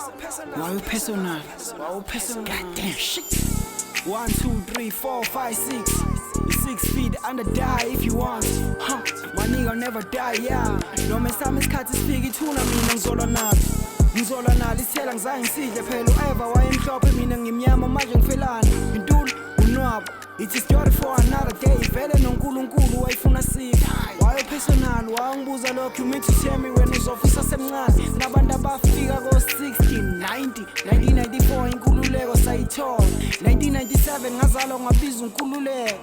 Wow personal. Goddamn shit. 1, 2, 3, 4, 5, 6. 6 feet under die if you want. My nigga never die, yeah. Noma sami isikhathi sifika ithuna mina ngizola nalo isithela ngizange ngisidle phela uEva wayemhlophe mina ngimnyama manje ngifelana intuli unwabo. It's a story for another day. Vele noNkulunkulu wayifuna sifa. Wayo personal wangibuza lokho you mean to tell me when uzofisa semncane nabantu abafika ko 60 90 1994 inkululeko sayithola 1997 ngazalwa ngabiza unkululeko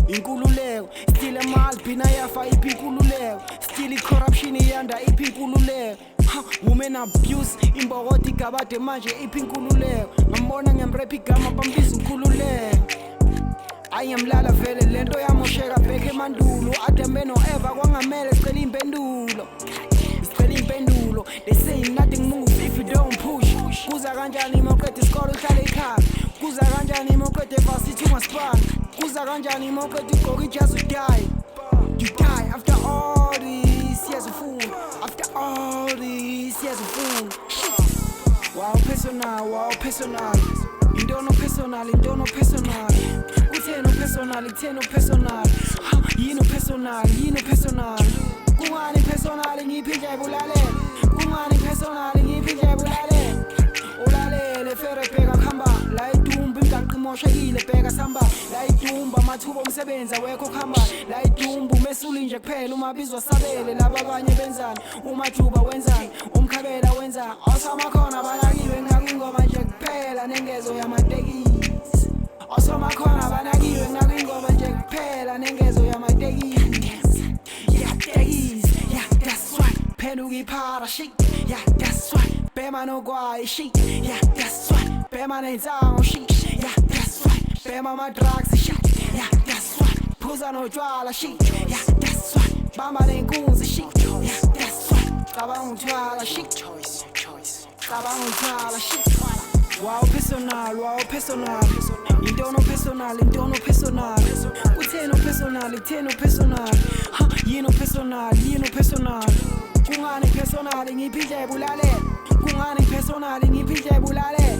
inkululeko still emalbina yafa iphi inkululeko still corruption iyanda iphi inkululeko women abuse imbokoti gabade manje iphi inkululeko ngambona ngiyamrap igama bambiza inkululeko ayamlala vele lento yamosheka bheke emandulo Adam noEva kwangamele sicela impendulo they say nothing move if you don't push kuza kanjani moqede isikole uhlale ekhaya kuza kanjani moqede varsity ungaspana kuza kanjani moqede igqoka ijazi you die after all this yes a fool after all this yes a fool wow personal into no personal kutheno personal yino personal kungani personal ngiphinde ebulale kungani personal ngiphinde ebulale ulalele fere bheka khamba la idumba imgaqi moshekile bheka samba la idumba amathuba omsebenzi awekho khamba la idumba umesuli nje kuphela uma bizwa sabele laba abanye benzani umajuba wenzani umkhabela wenzani osamakhona banakiwe ngakingoma nje kuphela nengezo yamatekisi osamakhona banakiwe ngakingoma nje kuphela nengezo yamatekisi yeah that's right phenduka iphara shit yeah that's right bema nogwayi shit yeah that's right bema nensango shit yeah that's right bema ama-drugs shit yeah that's right phuza notshwala shit yeah that's right bamba nenkunzi shit yeah that's right cabanga uthwala shit cabanga uthwala shit wow personal into no personal kutheno personal yino personal kungani personal ngiphinde ebulale kungani personal ngiphinde ebulale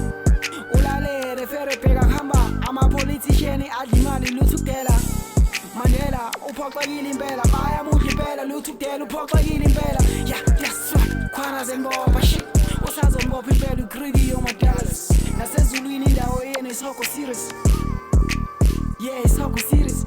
ulalele fere bheka khamba ama-politician adla imali lutho kudela Mandela uphoxekile impela bayamudla impela lutho kudela uphoxekile impela yeah that's right khwana zembopha shit usazombopha impela uGreedy yomadallas nasezulwini indawo yena isihoko serious yeah isihoko serious